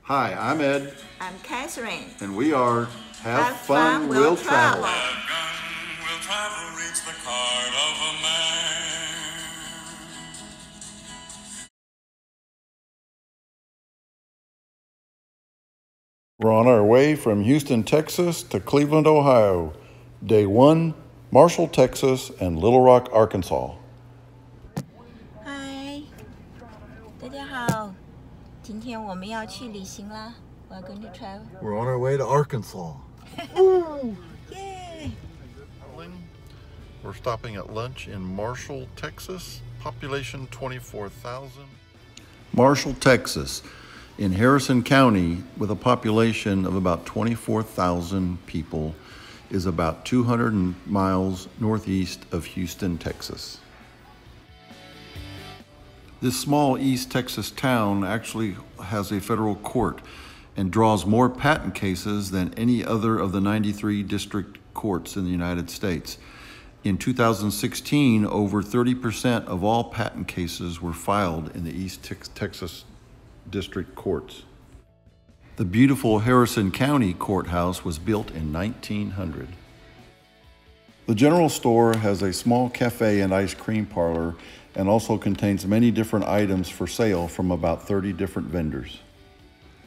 Hi, I'm Ed. I'm Catherine. And we are Have Fun, We'll Travel. Will travel reach the card of a man. We're on our way from Houston, Texas to Cleveland, Ohio. Day 1, Marshall, Texas and Little Rock, Arkansas. Hi, 大家好，今天我们要去旅行啦。We're going to travel. We're on our way to Arkansas. Yay! We're stopping at lunch in Marshall, Texas. Population 24,000. Marshall, Texas, in Harrison County, with a population of about 24,000 people, is about 200 miles northeast of Houston, Texas. This small East Texas town actually has a federal court and draws more patent cases than any other of the 93 district courts in the United States. In 2016, over 30% of all patent cases were filed in the East Texas district courts. The beautiful Harrison County Courthouse was built in 1900. The general store has a small cafe and ice cream parlor and also contains many different items for sale from about 30 different vendors.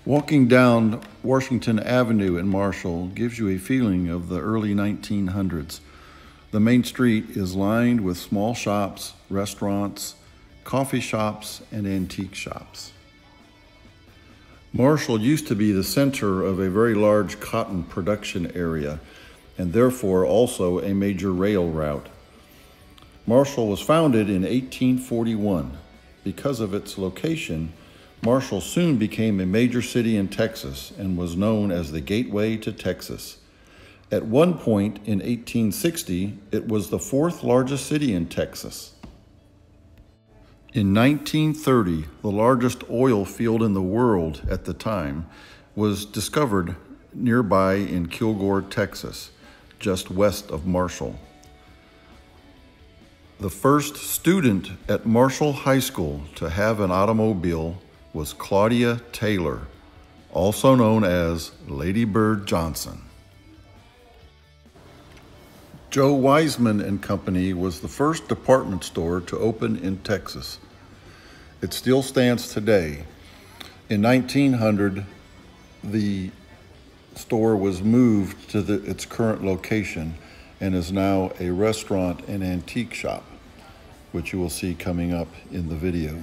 Walking down Washington Avenue in Marshall gives you a feeling of the early 1900s. The main street is lined with small shops, restaurants, coffee shops, and antique shops. Marshall used to be the center of a very large cotton production area and therefore also a major rail route. Marshall was founded in 1841. Because of its location, Marshall soon became a major city in Texas and was known as the Gateway to Texas. At one point in 1860, it was the fourth largest city in Texas. In 1930, the largest oil field in the world at the time was discovered nearby in Kilgore, Texas, just west of Marshall. The first student at Marshall High School to have an automobile was Claudia Taylor, also known as Lady Bird Johnson. Joe Wiseman and Company was the first department store to open in Texas. It still stands today. In 1900, the store was moved to its current location and is now a restaurant and antique shop, which you will see coming up in the video.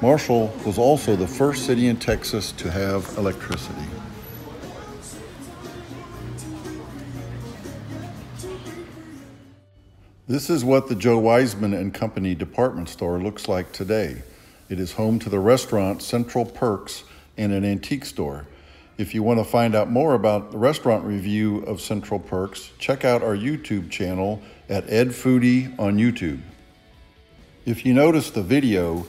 Marshall was also the first city in Texas to have electricity. This is what the Joe Wiseman and Company department store looks like today. It is home to the restaurant Central Perks and an antique store. If you want to find out more about the restaurant review of Central Perks, check out our YouTube channel at Ed Foodie on YouTube. If you notice the video,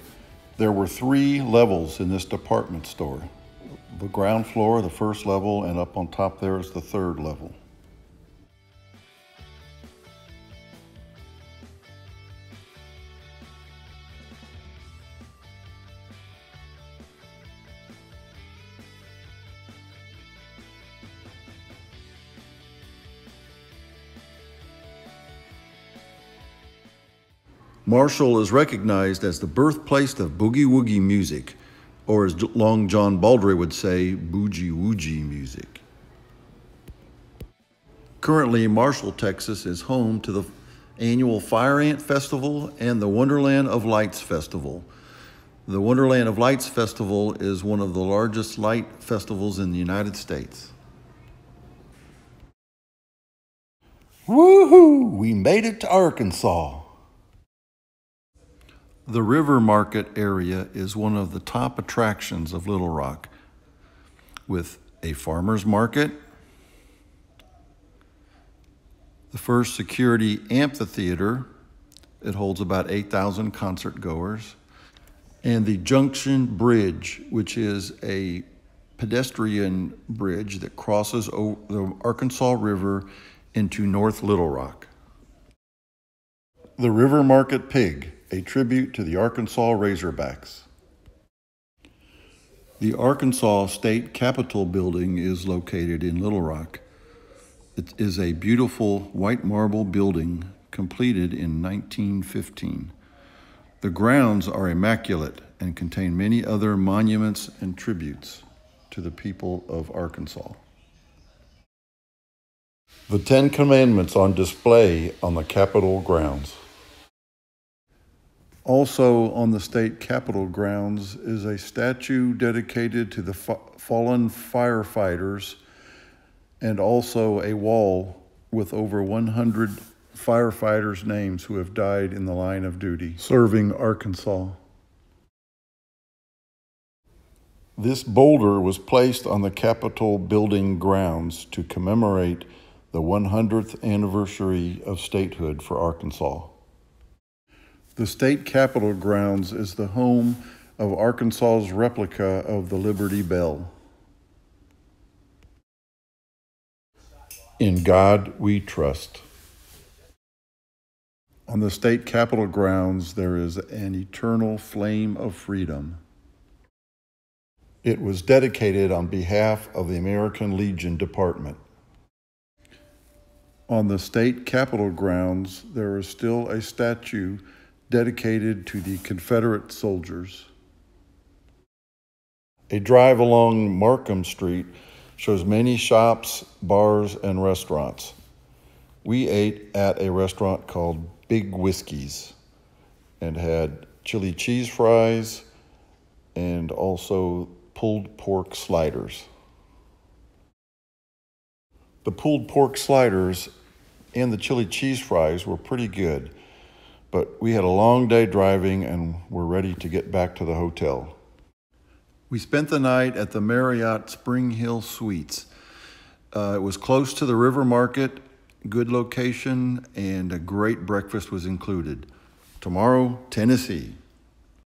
there were 3 levels in this department store. The ground floor, the first level, and up on top there is the 3rd level. Marshall is recognized as the birthplace of boogie-woogie music, or as Long John Baldry would say, boogie-woogie music. Currently, Marshall, Texas is home to the annual Fire Ant Festival and the Wonderland of Lights Festival. The Wonderland of Lights Festival is one of the largest light festivals in the United States. Woohoo! We made it to Arkansas. The River Market area is one of the top attractions of Little Rock, with a farmer's market, the first security amphitheater. It holds about 8,000 concert goers, and the Junction Bridge, which is a pedestrian bridge that crosses the Arkansas River into North Little Rock. The River Market Pig, a tribute to the Arkansas Razorbacks. The Arkansas State Capitol building is located in Little Rock. It is a beautiful white marble building completed in 1915. The grounds are immaculate and contain many other monuments and tributes to the people of Arkansas. The Ten Commandments on display on the Capitol grounds. Also on the state Capitol grounds is a statue dedicated to the fallen firefighters and also a wall with over 100 firefighters' names who have died in the line of duty serving Arkansas. This boulder was placed on the Capitol building grounds to commemorate the 100th anniversary of statehood for Arkansas. The state Capitol grounds is the home of Arkansas's replica of the Liberty Bell. In God we trust. On the state Capitol grounds, there is an eternal flame of freedom. It was dedicated on behalf of the American Legion Department. On the state Capitol grounds, there is still a statue dedicated to the Confederate soldiers. A drive along Markham Street shows many shops, bars, and restaurants. We ate at a restaurant called Big Whiskey's and had chili cheese fries and also pulled pork sliders. The pulled pork sliders and the chili cheese fries were pretty good, but we had a long day driving and were ready to get back to the hotel. We spent the night at the Marriott Spring Hill Suites. It was close to the river market, good location, and a great breakfast was included. Tomorrow, Tennessee.